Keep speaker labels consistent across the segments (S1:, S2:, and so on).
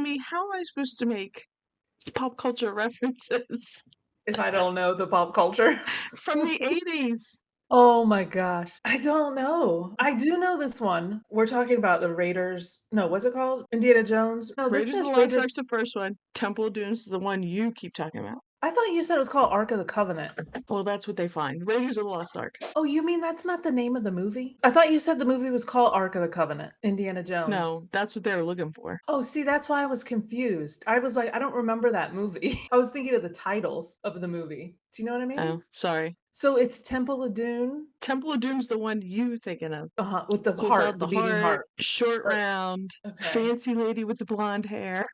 S1: Amy, how am I supposed to make pop culture references
S2: If I don't know the pop culture.
S1: from the 80s?
S2: Oh my gosh. I don't know. I do know this one. We're talking about the Raiders. No, what's it called? Indiana Jones? No, this
S1: Raiders of
S2: says
S1: the Lost
S2: Raiders.
S1: Ark's the first one. Temple of Doom is the one you keep talking about.
S2: I thought you said it was called Ark of the Covenant.
S1: Well, that's what they find. Raiders of the Lost Ark.
S2: Oh, you mean that's not the name of the movie? I thought you said the movie was called Ark of the Covenant, Indiana Jones.
S1: No, that's what they were looking for.
S2: Oh, see, that's why I was confused. I was like, I don't remember that movie. I was thinking of the titles of the movie. Do you know what I mean?
S1: Oh, sorry.
S2: So it's Temple of Doom.
S1: Temple of Doom's the one you thinking of.
S2: With the
S1: Pulls
S2: heart,
S1: out
S2: the
S1: the
S2: beating
S1: heart,
S2: heart.
S1: short
S2: Or
S1: round,
S2: okay.
S1: fancy lady with the blonde hair.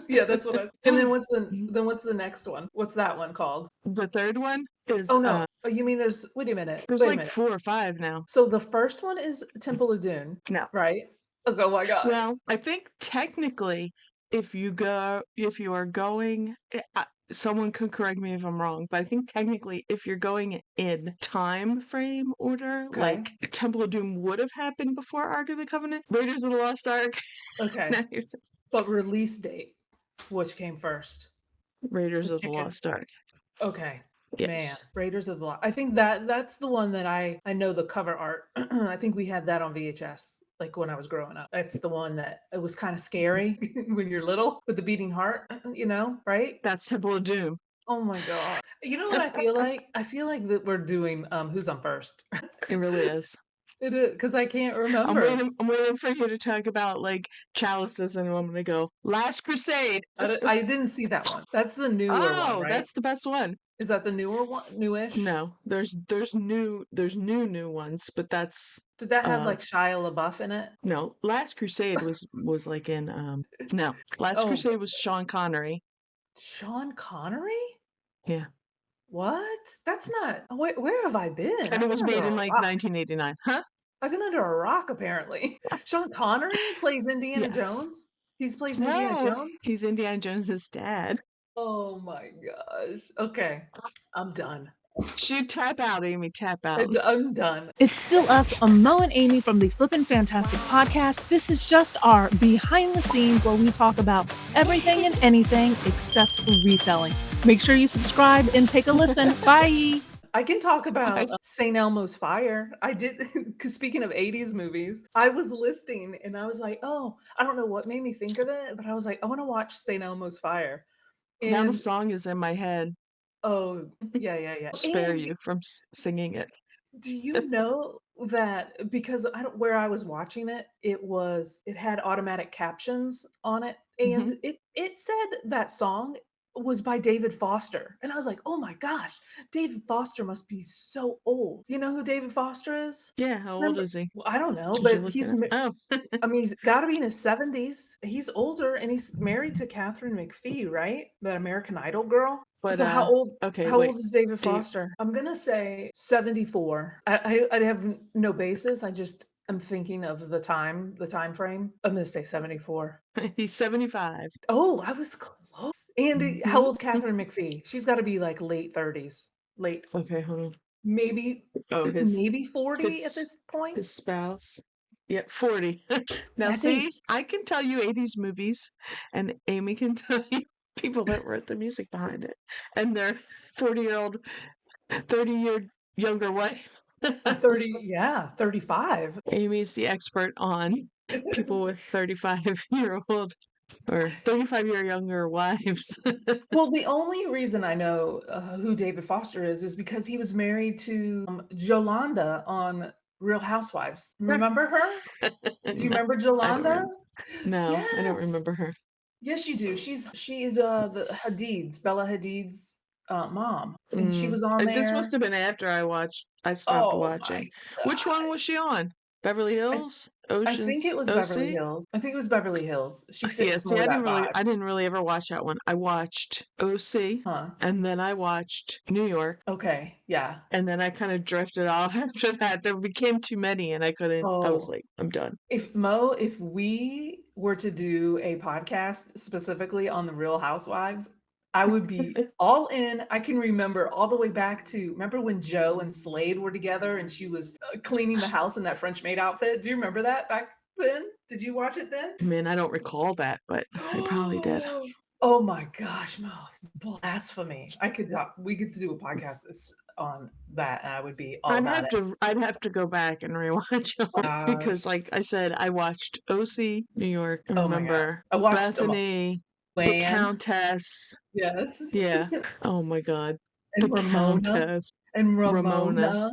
S2: Yeah, that's what I and then what's the next one? What's that one called?
S1: The third one is
S2: Oh, no. Oh, you mean wait a minute.
S1: there's
S2: Wait a
S1: like
S2: minute.
S1: 4 or 5 now.
S2: So the first one is Temple of Doom,
S1: No.
S2: right? Oh my god.
S1: Well, I think technically if you are going someone could correct me if I'm wrong, but I think technically if you're going in time frame order,
S2: Okay.
S1: like Temple of Doom would have happened before Ark of the Covenant, Raiders of the Lost Ark.
S2: Okay.
S1: Now you're
S2: But release date, which came first?
S1: Raiders
S2: The
S1: of the
S2: chicken.
S1: Lost Ark.
S2: Okay. Man,
S1: Yes.
S2: Raiders of the Lost. I think that's the one that I know the cover art. I think we had that on VHS like when I was growing up. That's the one that it was kind of scary when you're little with the beating heart, right?
S1: That's Temple of Doom.
S2: Oh my god. You know what I feel like? I feel like that we're doing Who's on First.
S1: It really is.
S2: It is because I can't
S1: I'm
S2: remember.
S1: waiting for you to talk about like chalices, and I'm gonna go Last Crusade.
S2: I didn't see that one. That's the newer one,
S1: Oh,
S2: right?
S1: that's the best one.
S2: Is that the newer one? Newish?
S1: No, there's new ones, but that's
S2: Did that have
S1: uh
S2: like Shia LaBeouf in it?
S1: no. Last Crusade was like in no. Last
S2: Oh,
S1: Crusade was Sean Connery.
S2: Sean Connery?
S1: Yeah,
S2: What? That's not. Where have I been?
S1: and
S2: I've
S1: it
S2: been
S1: was
S2: under
S1: made
S2: a
S1: in like
S2: rock.
S1: 1989. Huh?
S2: I've been under a rock apparently. Sean Connery plays Indiana
S1: Yes.
S2: Jones. He plays Indiana
S1: No,
S2: Jones.
S1: he's Indiana Jones's dad.
S2: Oh my gosh. Okay, I'm done.
S1: Shoot, tap out, Amy, tap out.
S2: I'm done.
S3: It's still us, Mo and Amy from the Flippin' Fantastic podcast. This is just our behind the scenes where we talk about everything and anything except reselling. Make sure you subscribe and take a listen. Bye.
S2: I can talk about St. Elmo's Fire. I did, because speaking of 80s movies, I was listing and I was like, oh, I don't know what made me think of it, but I was like, I want to watch St. Elmo's Fire.
S1: Now the
S2: And
S1: song is in my head.
S2: oh, yeah.
S1: Spare
S2: And
S1: you from singing it.
S2: do you know that because where I was watching it, it had automatic captions on it, and
S1: Mhm.
S2: it said that song was by David Foster, and I was like, oh my gosh, David Foster must be so old. Do you know who David Foster is?
S1: Yeah, how old
S2: Remember?
S1: is he?
S2: Well, I don't know,
S1: Did you
S2: but
S1: look it up? Oh,
S2: I mean, he's got to be in his 70s. He's older, and he's married to Catherine McPhee, right? That American Idol girl.
S1: but
S2: So
S1: okay,
S2: how
S1: wait.
S2: old is David
S1: Do you,
S2: Foster? I'm gonna say 74. I have no basis. I just am thinking of the time frame. I'm gonna say 74.
S1: he's 75.
S2: Oh, I was close. And how
S1: Mhm.
S2: old's Catherine McPhee? She's got to be like late 30s. Late,
S1: Okay, hold on.
S2: maybe
S1: Oh,
S2: maybe 40 at
S1: his
S2: this point.
S1: his spouse. Yeah, 40. Now
S2: That's age.
S1: see, I can tell you 80s movies, and Amy can tell you people that wrote the music behind it, and their 40-year-old, 30-year younger wife.
S2: 30, yeah, 35.
S1: Amy's the expert on people with 35-year-old or 35-year younger wives.
S2: Well, the only reason I know who David Foster is because he was married to Jolanda on Real Housewives. Remember her? Do you
S1: No,
S2: remember
S1: I don't
S2: Jolanda?
S1: remember. No, I don't
S2: Yes.
S1: remember her.
S2: Yes, you do. She is the Hadid's, Bella Hadid's mom, and she was on
S1: This must
S2: there.
S1: have been after I stopped
S2: Oh my
S1: watching. Which one
S2: god!
S1: was she on? Beverly
S2: I
S1: Hills?
S2: I think it
S1: Oceans?
S2: was Beverly
S1: OC?
S2: Hills. I think it was Beverly Hills. She
S1: Yeah,
S2: fits
S1: see,
S2: more that vibe,
S1: I didn't really ever watch that one. I watched OC,
S2: huh?
S1: and then I watched New York,
S2: Okay, yeah.
S1: and then I kind of drifted off after that. There became too many, and I was
S2: Oh,
S1: like, I'm done.
S2: if we were to do a podcast specifically on the Real Housewives, I would be all in. I can remember all the way back to remember when Joe and Slade were together and she was cleaning the house in that French maid outfit. Do you remember that back? then? Did you watch it then?
S1: Man, I don't recall that, but I probably did.
S2: Oh my gosh, Mo, it's blasphemy. We could do a podcast on that, and I would be all about it.
S1: I'd have to go back and rewatch them
S2: Gosh.
S1: because, like I said, I watched OC, New York. I
S2: Oh my gosh.
S1: remember
S2: I watched them all.
S1: Bethany, the
S2: Lan.
S1: Countess.
S2: Yes.
S1: Yeah. Oh my God. The
S2: And Ramona.
S1: Countess.
S2: And
S1: Ramona.
S2: Ramona.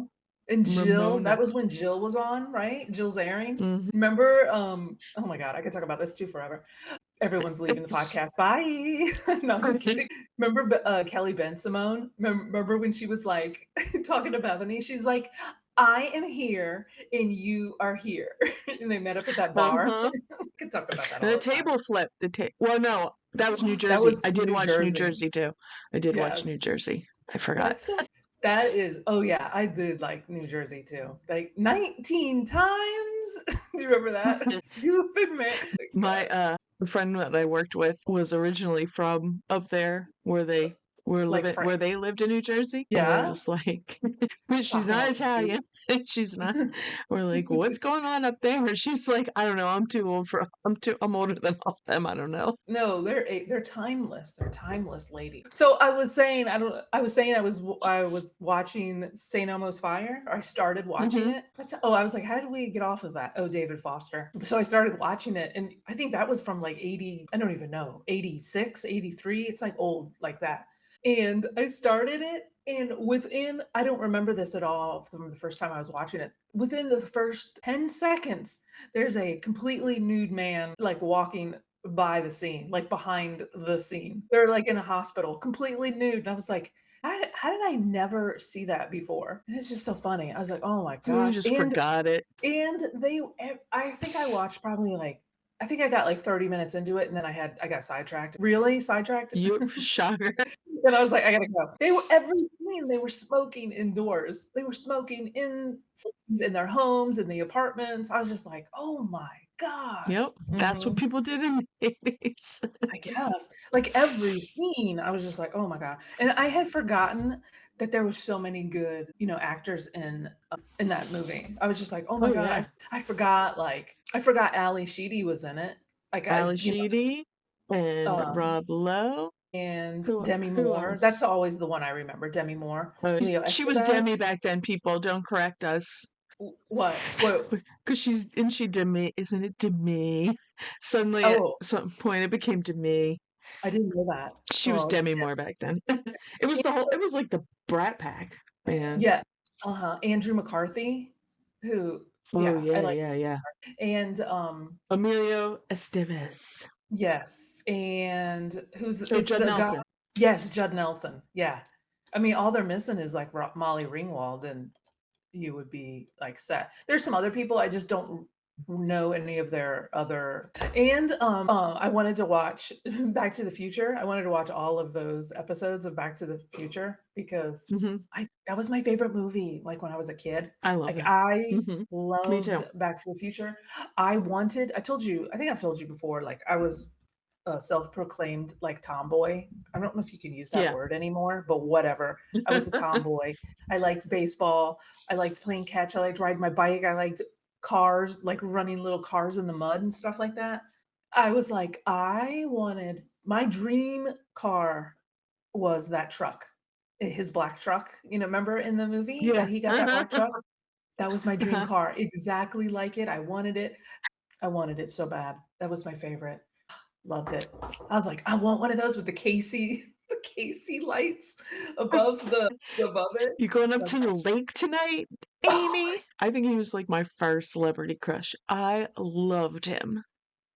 S2: And Jill. That
S1: Ramona.
S2: was when Jill was on, right? Jill's airing.
S1: Mhm.
S2: Remember? Oh my God, I could talk about this too forever. Everyone's leaving the podcast. Bye. No, I'm just kidding. Remember Kelly Ben Simone? Remember when she was like talking to Bethany? She's like, I am here and you are here. And they met up at that bar.
S1: Uh-huh.
S2: We could talk about that
S1: And
S2: all
S1: the
S2: the time.
S1: table flip. Well, no, that was New
S2: That
S1: Jersey.
S2: was
S1: I did
S2: New
S1: watch New
S2: Jersey.
S1: Jersey too. I did watch
S2: Yes.
S1: New Jersey. I forgot.
S2: That's so that is oh yeah, I did like New Jersey too. Like 19 times. Do you remember that? You've been married.
S1: My the friend that I worked with was originally from up there where they were
S2: Like
S1: living where they lived in New Jersey. And we're
S2: Yeah.
S1: just like she's
S2: Talking
S1: not
S2: all the
S1: Italian. She's not. We're like, what's going on up there? And she's like, I don't know. I'm older than all of them. I don't know.
S2: No, they're timeless. They're timeless, lady. So I was saying I was watching St. Elmo's Fire. Or I started watching
S1: Mhm.
S2: it. I was like, how did we get off of that? Oh, David Foster. So I started watching it, and I think that was from like 80, I don't even know, 86, 83. It's like old like that. And I started it, and I don't remember this at all from the first time I was watching it. Within the first 10 seconds, there's a completely nude man like walking by the scene, like behind the scene. They're like in a hospital, completely nude. And I was like, how did I never see that before? And it's just so funny. I was like, oh my
S1: We
S2: gosh.
S1: just forgot it.
S2: And I think I watched probably like, I think I got like 30 minutes into it and then I got sidetracked. Really? Sidetracked?
S1: You shocker.
S2: And I was like, I gotta go. Every scene they were smoking indoors. They were smoking in their homes, in the apartments. I was just like, oh my gosh.
S1: Yep. That's what
S2: Mhm.
S1: people did in the 80s.
S2: I guess. Like every scene, I was just like, oh my God. And I had forgotten that there were so many good, actors in that movie. I was just like, oh my
S1: Oh
S2: God.
S1: yeah.
S2: I forgot Ali Sheedy was in it. Like
S1: Ali Sheedy and
S2: um
S1: Rob Lowe.
S2: and
S1: Who
S2: Demi
S1: who
S2: Moore.
S1: else?
S2: That's always the one I remember. Demi Moore. Emilio
S1: She was
S2: Estevez.
S1: Demi back then, people. Don't correct us.
S2: What? What?
S1: Because isn't she Demi? Isn't it Demi? Suddenly at
S2: Oh,
S1: some point it became Demi.
S2: I didn't know that.
S1: She was
S2: Oh,
S1: Demi Moore back then. It was it was like the Brat Pack, man.
S2: yeah. Andrew McCarthy, who,
S1: Oh
S2: yeah, I
S1: yeah,
S2: like.
S1: yeah, yeah.
S2: And
S1: Emilio Estevez.
S2: yes, and
S1: So
S2: it's
S1: Judd
S2: the guy.
S1: Nelson.
S2: Yes, Judd Nelson. Yeah, I mean, all they're missing is like Molly Ringwald, and you would be like set. There's some other people I just don't know any of their other. And I wanted to watch Back to the Future. I wanted to watch all of those episodes of Back to the Future because
S1: Hmm.
S2: that was my favorite movie. Like when I was a kid,
S1: I love
S2: like
S1: it.
S2: I
S1: Hmm. Me too.
S2: loved Back to the Future. I told you, I think I've told you before. Like I was a self-proclaimed like tomboy. I don't know if you can use that
S1: Yeah.
S2: word anymore, but whatever. I was a tomboy. I liked baseball. I liked playing catch. I liked riding my bike. I liked cars, like running little cars in the mud and stuff like that. I was like, I wanted my dream car was that truck, his black truck. Remember in the movie
S1: Yeah.
S2: that he got that black truck? That was my dream car, exactly like it. I wanted it. I wanted it so bad. That was my favorite. Loved it. I was like, I want one of those with the KC lights above it.
S1: You going up
S2: That's
S1: to the lake tonight,
S2: oh
S1: Amy? I think he was like my first celebrity crush. I loved him.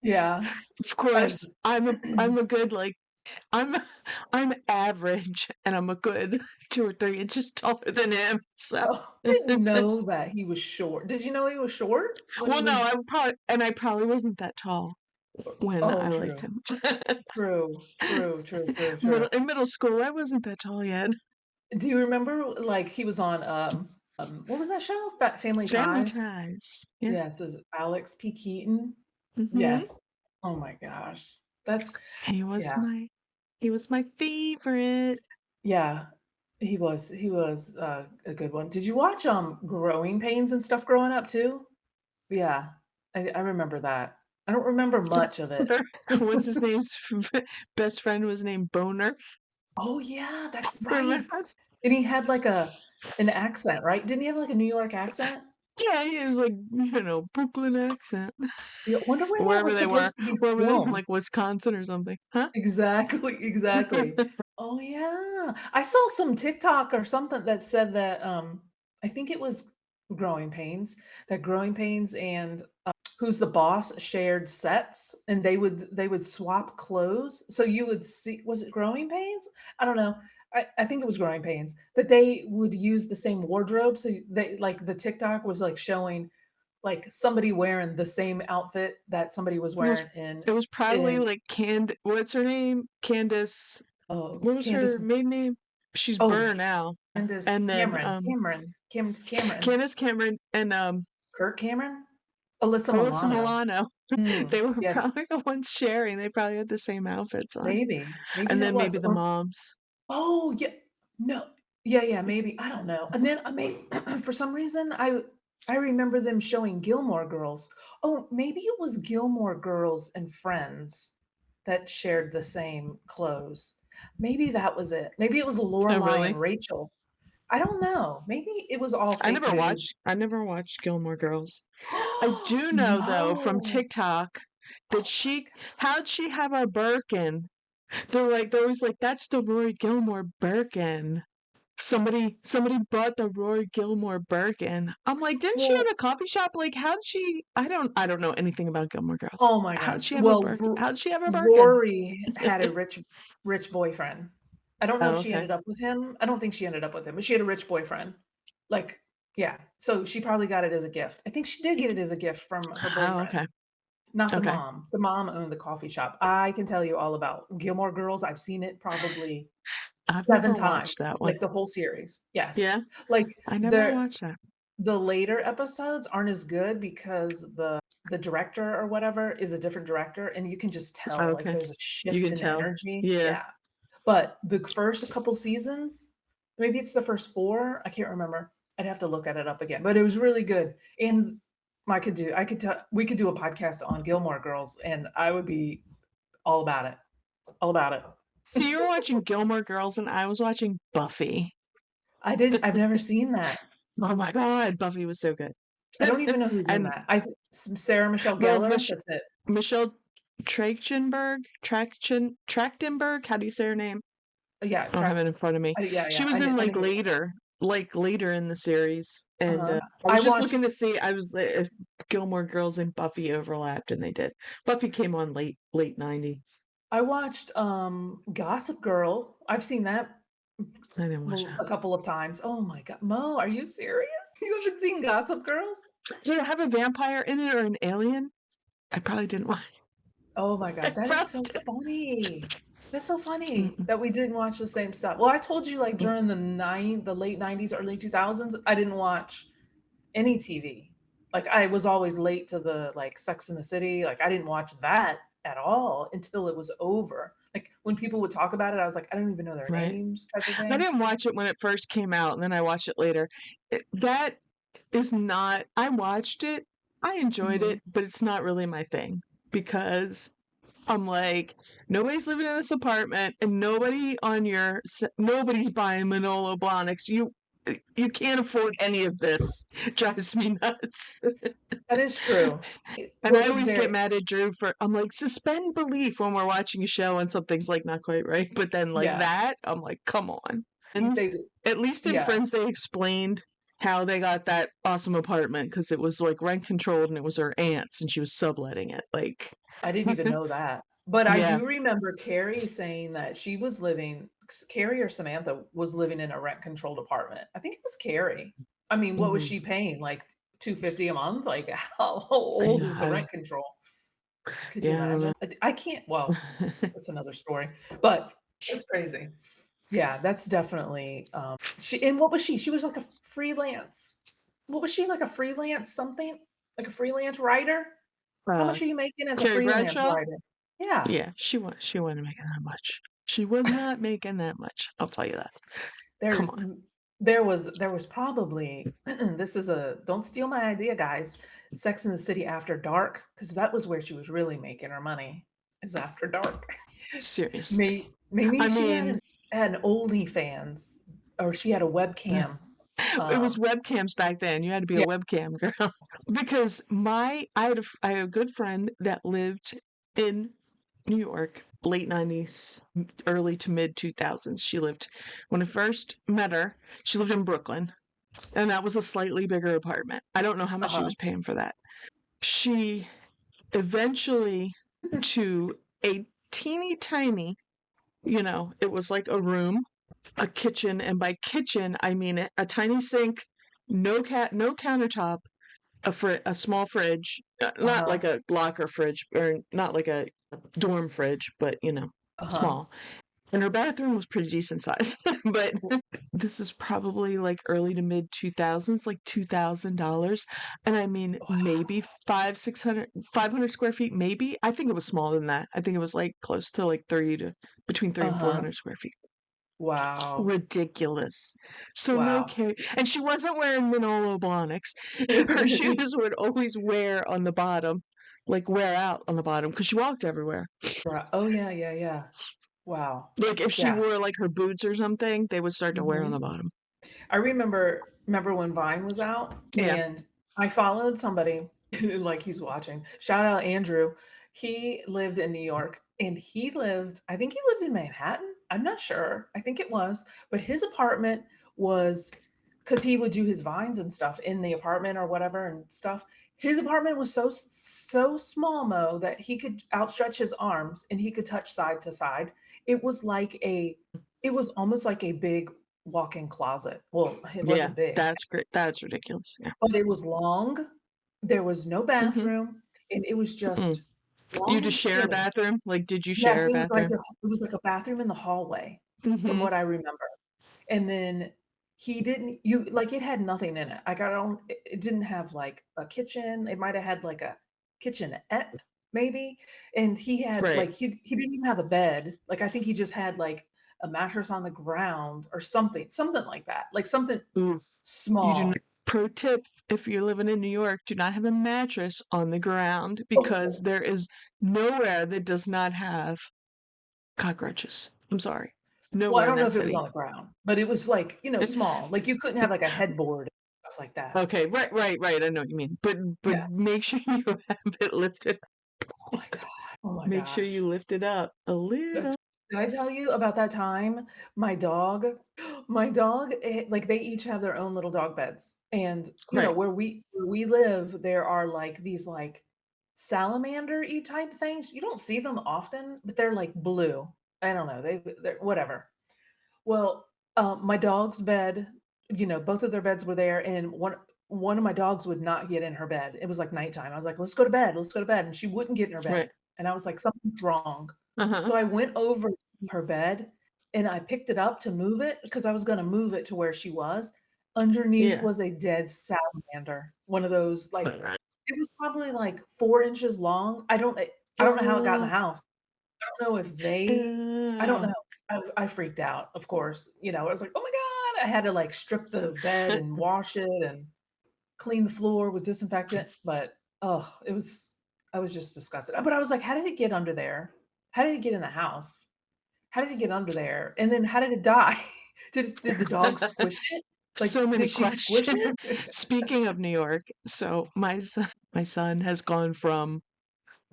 S2: yeah.
S1: Of
S2: I
S1: course, I'm a good like I'm I'm average and I'm a good 2 or 3 inches taller than him. So
S2: I didn't know that he was short. Did you know he was short when he
S1: well no,
S2: was
S1: I probably wasn't that tall when
S2: oh
S1: I liked
S2: true.
S1: him.
S2: True.
S1: In middle school I wasn't that tall yet.
S2: Do you remember like he was on what was that show? Family
S1: Family
S2: Ties?
S1: ties. Yeah.
S2: Yes, is Alex P. Keaton.
S1: Hmm.
S2: Yes. Oh my gosh. That's
S1: He was
S2: yeah.
S1: my favorite.
S2: Yeah. He was a good one. Did you watch Growing Pains and stuff growing up too? Yeah. I remember that. I don't remember much of it.
S1: What's his name's best friend was named Boner.
S2: Oh, yeah, that's right.
S1: Remember?
S2: And he had, like, an accent, right? Didn't he have, like, a New York accent?
S1: Yeah, he was like, Brooklyn accent.
S2: Yeah, wonder where that
S1: Wherever
S2: was
S1: they were.
S2: supposed to be
S1: Wherever they were,
S2: filmed.
S1: like Wisconsin or something. Huh?
S2: Exactly, exactly. Oh, yeah. I saw some TikTok or something that said that, I think it was Growing Pains, that Growing Pains and, Who's the Boss shared sets, and they would swap clothes, so you would see was it Growing Pains? I don't know. I think it was Growing Pains, that they would use the same wardrobe, so they like, the TikTok was, like, showing, like, somebody wearing the same outfit that somebody was
S1: It was
S2: wearing in
S1: it was probably
S2: in
S1: like what's her name? Candace.
S2: oh,
S1: What was
S2: Candace
S1: her maiden name? She's
S2: oh,
S1: Burr now.
S2: Candace
S1: And then
S2: Candace Cameron.
S1: Candace Cameron and
S2: Kirk Cameron? Alyssa
S1: Alyssa
S2: Milano.
S1: Milano.
S2: Mm,
S1: They were
S2: yes,
S1: probably the ones sharing. They probably had the same outfits on.
S2: maybe
S1: And
S2: that
S1: then maybe
S2: was
S1: the
S2: or
S1: moms.
S2: oh, yeah. No. Yeah, yeah, maybe, I don't know. And then I may for some reason, I remember them showing Gilmore Girls. Oh, maybe it was Gilmore Girls and Friends that shared the same clothes. Maybe that was it. Maybe it was
S1: Oh,
S2: Lorelai
S1: really?
S2: and Rachel. I don't know. Maybe it was all fake news.
S1: I never watched Gilmore Girls. I do know though from
S2: No.
S1: TikTok that
S2: Oh my
S1: how'd she have a Birkin? They're always like, that's the Rory Gilmore Birkin. Somebody bought the Rory Gilmore Birkin. I'm like, didn't she own
S2: well,
S1: a coffee shop? Like, how'd she? I don't know anything about Gilmore Girls.
S2: oh my
S1: How'd
S2: god.
S1: she have a
S2: Well,
S1: Birkin? How'd she have a Birkin?
S2: Rory had a rich boyfriend. I don't know
S1: Oh,
S2: if she
S1: okay,
S2: ended up with him. I don't think she ended up with him, but she had a rich boyfriend. Like, yeah. So she probably got it as a gift. I think she did get it as a gift from her
S1: oh,
S2: boyfriend,
S1: okay,
S2: not the
S1: okay.
S2: mom. The mom owned the coffee shop. I can tell you all about Gilmore Girls. I've seen it probably
S1: I've
S2: 7
S1: never watched
S2: times,
S1: that one.
S2: like the whole series. Yes.
S1: Yeah,
S2: Like
S1: I never
S2: the
S1: watched that.
S2: the later episodes aren't as good because the director or whatever is a different director, and you can just
S1: Oh,
S2: tell, like,
S1: okay,
S2: there's a
S1: you
S2: shift
S1: can
S2: in
S1: tell.
S2: energy.
S1: Yeah.
S2: Yeah. But the first couple seasons, maybe it's the first 4, I can't remember. I'd have to look at it up again, but it was really good. And I could tell we could do a podcast on Gilmore Girls, and I would be all about it. All about it.
S1: So you were watching Gilmore Girls, and I was watching Buffy.
S2: I've never seen that.
S1: Oh my God, Buffy was so good.
S2: I don't even know who's in
S1: And
S2: that. Sarah Michelle
S1: well,
S2: Gellar, that's it.
S1: Michelle Trachtenberg. How do you say her name?
S2: Yeah,
S1: I don't have it in front of me.
S2: yeah,
S1: She
S2: yeah,
S1: was in
S2: I
S1: like
S2: know who it is.
S1: later in the series, and
S2: Uh-huh.
S1: I
S2: I
S1: was just
S2: watched
S1: looking to see. I was if Gilmore Girls and Buffy overlapped, and they did. Buffy came on late 90s.
S2: I watched, Gossip Girl. I've seen that,
S1: I didn't watch
S2: well,
S1: that.
S2: a couple of times. Oh my god, Mo, are you serious? You haven't seen Gossip Girls?
S1: Did it have a vampire in it or an alien? I probably didn't watch.
S2: Oh my
S1: I
S2: god, that is
S1: probably
S2: so funny. That's so funny
S1: didn't.
S2: that we didn't watch the same stuff. Well, I told you, like, during the late '90s, early 2000s, I didn't watch any TV. Like, I was always late to the, like, Sex and the City, like, I didn't watch that at all until it was over. Like, when people would talk about it, I was like, "I don't even know their
S1: Right.
S2: names," type of
S1: I
S2: thing.
S1: didn't watch it when it first came out, and then I watched it later. That is not. I watched it. I enjoyed
S2: Mhm.
S1: it, but it's not really my thing because I'm like, nobody's living in this apartment, and nobody's buying Manolo Blahniks. You can't afford any of this. It drives me nuts.
S2: That is true.
S1: And
S2: What
S1: I
S2: was
S1: always get
S2: there
S1: mad at Drew for I'm like, suspend belief when we're watching a show and something's like not quite right. But then like
S2: yeah,
S1: that, I'm like, come on. Friends,
S2: they
S1: at least in
S2: yeah,
S1: Friends, they explained how they got that awesome apartment because it was like rent controlled and it was her aunt's and she was subletting it. Like,
S2: I didn't even know that. But I
S1: yeah.
S2: do remember Carrie saying that she was living Carrie or Samantha was living in a rent-controlled apartment. I think it was Carrie. I mean, what was
S1: Hmm.
S2: she paying? Like, 250 a month? Like, how old
S1: Yeah,
S2: is the rent control? Could you
S1: yeah, I don't
S2: imagine? I can't well,
S1: know.
S2: that's another story, but it's crazy. Yeah, that's definitely, and what was she? She was like a freelance what was she, like a freelance something? Like a freelance writer? How
S1: uh,
S2: much are you making as a
S1: Carrie
S2: freelance
S1: Bradshaw?
S2: writer? Yeah,
S1: Yeah, she wasn't making that much. She was not making that much. I'll tell you that.
S2: there
S1: Come on.
S2: There was probably this is a don't steal my idea, guys. Sex in the City After Dark, because that was where she was really making her money, is after dark.
S1: Seriously.
S2: Maybe
S1: I
S2: she had
S1: mean,
S2: an OnlyFans or she had a webcam.
S1: it was
S2: Um,
S1: webcams back then. You had to be a
S2: yeah,
S1: webcam girl. Because I had a good friend that lived in New York, late 90s, early to mid 2000s. She lived, when I first met her, she lived in Brooklyn, and that was a slightly bigger apartment. I don't know how much she
S2: uh-huh,
S1: was paying for that. She eventually, to a teeny tiny, it was like a room, a kitchen, and by kitchen, I mean a tiny sink, no countertop, a small fridge, not
S2: uh-huh,
S1: like a locker fridge or not like a dorm fridge, but
S2: uh-huh.
S1: small. And her bathroom was pretty decent size, but this is probably like early to mid 2000s, like $2,000. And I mean, maybe 500 square feet, maybe. I think it was smaller than that. I think it was like close to like between three and
S2: Uh-huh.
S1: 400 square feet.
S2: Wow.
S1: Ridiculous. So no
S2: Wow.
S1: care. And she wasn't wearing Manolo Blahniks. Her shoes would always wear out on the bottom because she walked everywhere.
S2: Right. Oh yeah, yeah, yeah. Wow.
S1: Like if she
S2: Yeah.
S1: wore like her boots or something, they would start to wear on the
S2: Mhm.
S1: bottom.
S2: I remember when Vine was out
S1: Yeah.
S2: and I followed somebody like he's watching. Shout out Andrew. He lived in New York and I think he lived in Manhattan. I'm not sure. I think it was, but his apartment was because he would do his vines and stuff in the apartment or whatever and stuff. His apartment was so small, Mo, that he could outstretch his arms and he could touch side to side. It was it was almost like a big walk-in closet. Well, it
S1: Yeah.
S2: wasn't big,
S1: That's great. That's ridiculous. Yeah.
S2: but it was long. There was no
S1: Hmm.
S2: bathroom, and it was
S1: Mm.
S2: just
S1: You
S2: long and
S1: just share a
S2: skinny.
S1: bathroom? Like, did you share
S2: Yes,
S1: a bathroom?
S2: it was like a bathroom in the hallway, from
S1: Hmm.
S2: what I remember. And then he didn't you like, it had nothing in it. Like, I don't it didn't have, like, a kitchen. It might've had, like, a kitchenette, maybe, and he had,
S1: Right.
S2: like he didn't even have a bed. Like, I think he just had, like, a mattress on the ground or something like that, like, something
S1: Oof. You do not.
S2: small.
S1: Pro tip, if you're living in New York, do not have a mattress on the ground because
S2: Oh,
S1: there is nowhere that does not have cockroaches. I'm sorry.
S2: well, I
S1: Nowhere in
S2: don't know
S1: that
S2: if it was
S1: city.
S2: on the ground, but it was, like, small. Like, you couldn't have, like, a headboard, stuff like that.
S1: Okay, right, right, right. I know what you mean. But
S2: Yeah.
S1: make sure you have it lifted.
S2: Oh my god. Oh my
S1: Make sure
S2: gosh.
S1: you lift it up a
S2: That's
S1: little.
S2: Did I tell you about that time my dog like, they each have their own little dog beds, and,
S1: Right,
S2: where we live, there are, like, these, like, salamander-y type things. You don't see them often, but they're, like, blue. I don't know, they're whatever. Well, my dog's bed, both of their beds were there, and one of my dogs would not get in her bed. It was, like, nighttime. I was like, "Let's go to bed, let's go to bed," and she wouldn't get in her
S1: right.
S2: bed, and I was like, "Something's wrong."
S1: Uh-huh.
S2: So I went over to her bed, and I picked it up to move it because I was gonna move it to where she was. Underneath
S1: Yeah.
S2: was a dead salamander, one of those, like it was probably, like, 4 inches long. I don't know how it got in the
S1: Uh,
S2: house. I don't know if I don't
S1: uh,
S2: know. I freaked out, of course, I was like, "Oh my god." I had to, like, strip the bed and wash it and clean the floor with disinfectant, but, oh, I was just disgusted. But I was like, "How did it get under there? How did it get in the house? How did it get under there? And then how did it die?" Did the dog squish it? Like,
S1: so many
S2: did she squish
S1: questions.
S2: it?
S1: Speaking of New York, so my son has gone from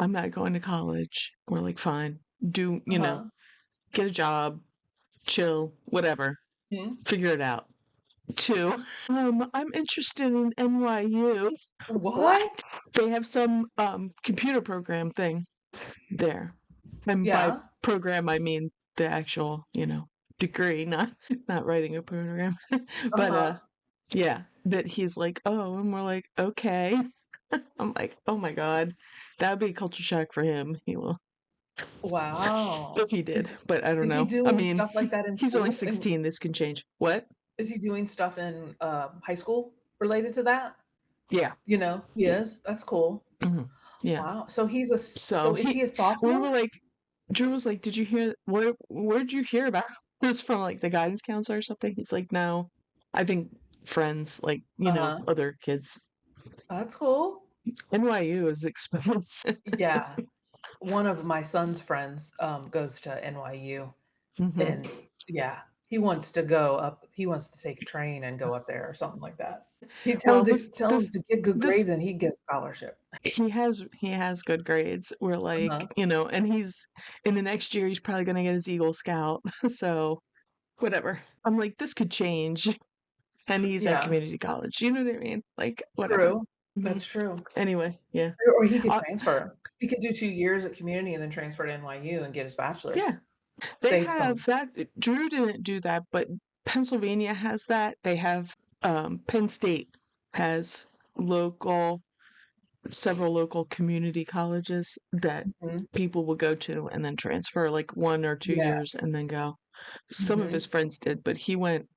S1: I'm not going to college. We're like, fine,
S2: Uh-huh.
S1: get a job, chill, whatever,
S2: Mhm.
S1: figure it out. To I'm interested in NYU.
S2: What?
S1: What? They have some computer program thing there. And by
S2: Yeah.
S1: program I mean the actual, degree, not not writing a program. But
S2: Uh-huh.
S1: yeah, that he's like, "Oh," and we're like, "Okay." I'm like, "Oh my god." That would be a culture shock for him. He will
S2: Wow.
S1: if he did, but I don't
S2: Is he
S1: know. I
S2: doing
S1: mean,
S2: stuff like that in
S1: he's only
S2: school? And
S1: 16, this can change. What?
S2: is he doing stuff in, high school related to that?
S1: Yeah.
S2: He is? That's cool.
S1: Mhm. Yeah.
S2: Wow.
S1: So
S2: So is he a
S1: we were
S2: sophomore?
S1: like, Drew was like, "Did you hear where'd you hear about this from like the guidance counselor or something?" He's like, "No." I think friends, like,
S2: Uh-huh.
S1: other kids.
S2: That's cool.
S1: NYU is expensive.
S2: Yeah. One of my son's friends goes to NYU,
S1: Hmm.
S2: and yeah, he wants to go up. He wants to take a train and go up there or something like that. He tell him
S1: Well,
S2: to tell him to get good
S1: this
S2: grades, and he gets scholarship.
S1: he has good grades. We're like,
S2: Uh-huh.
S1: and he's in the next year he's probably gonna get his Eagle Scout. So whatever. I'm like, this could change. And he's at
S2: Yeah,
S1: community college. You know what I mean? Like, whatever.
S2: true.
S1: Hmm.
S2: That's true.
S1: Anyway, yeah.
S2: Or he could
S1: Uh,
S2: transfer. He could do 2 years at community and then transfer to NYU and get his
S1: yeah.
S2: bachelor's.
S1: They
S2: Save
S1: have
S2: some.
S1: that. Drew didn't do that, but Pennsylvania has that. They have Penn State has local several local community colleges that
S2: Mhm.
S1: people will go to and then transfer like 1 or 2
S2: Yeah.
S1: years and then go. Some of
S2: Mhm.
S1: his friends did, but he went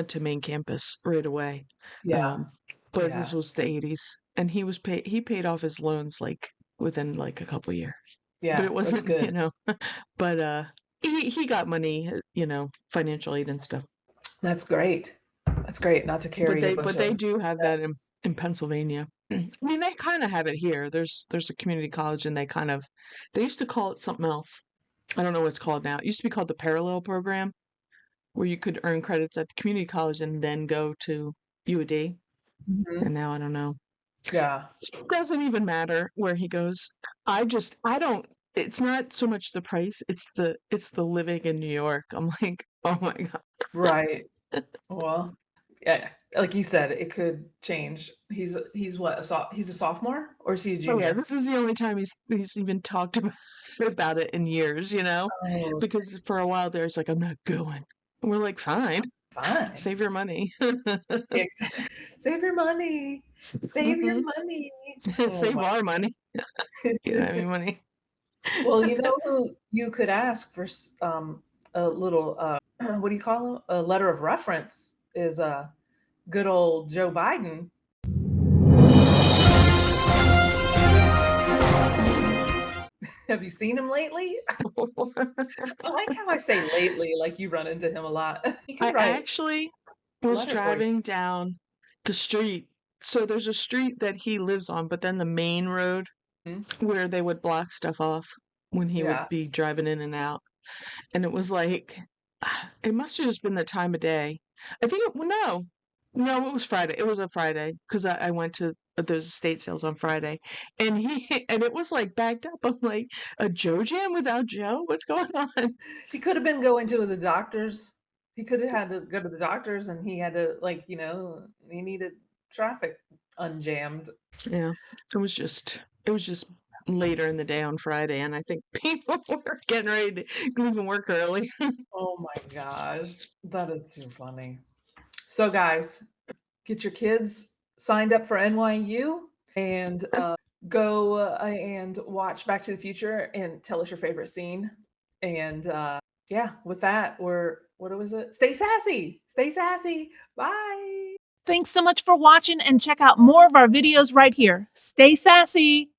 S1: to main campus right away.
S2: Yeah.
S1: Um, but this
S2: Yeah.
S1: was the 80s, and he paid off his loans like within like a couple years. But
S2: Yeah.
S1: it
S2: That's
S1: wasn't,
S2: good.
S1: but he got money, financial aid and stuff.
S2: That's great. That's great. Not to
S1: But
S2: carry a
S1: they
S2: bunch
S1: but they
S2: of
S1: do have that in Pennsylvania. I mean, they kind of have it here. There's a community college, and they used to call it something else. I don't know what it's called now. It used to be called the parallel program, where you could earn credits at the community college and then go to UAD.
S2: Mhm.
S1: And now I don't know.
S2: Yeah.
S1: It doesn't even matter where he goes. I don't. It's not so much the price. It's the living in New York. I'm like, oh my god.
S2: Right. Well, yeah. Like you said, it could change. He's what, he's a sophomore or is he a
S1: Oh yeah,
S2: junior?
S1: this is the only time he's even talked about it in years.
S2: Oh,
S1: Because for a while there, it's like, I'm not going. And we're like, fine,
S2: fine.
S1: save your money.
S2: Save your money. Save your
S1: Hmm.
S2: money. Oh
S1: Save
S2: my.
S1: our money. You don't have any money.
S2: Well, you know who you could ask for a little what do you call them? A letter of reference is good old Joe Biden. Have you seen him lately? I like how I say lately, like you run into him a lot. He
S1: I
S2: could write
S1: actually
S2: a
S1: was
S2: letter for you.
S1: driving down the street. So there's a street that he lives on, but then the main road
S2: Mhm.
S1: where they would block stuff off when he would
S2: Yeah.
S1: be driving in and out. And it was like, it must have just been the time of day. I think well, no, it was Friday. It was a Friday because I went to those estate sales on Friday, and and it was like backed up. I'm like, a Joe Jam without Joe? What's going on?
S2: He could have been going to the doctors. He could have had to go to the doctors and he had to like, he needed traffic unjammed.
S1: Yeah, it was just later in the day on Friday, and I think people were getting ready to leave and work early.
S2: Oh my gosh. That is too funny. So guys, get your kids signed up for NYU and go and watch Back to the Future and tell us your favorite scene. And yeah, with that, what was it? Stay sassy. Stay sassy. Bye.
S3: Thanks so much for watching and check out more of our videos right here. Stay sassy.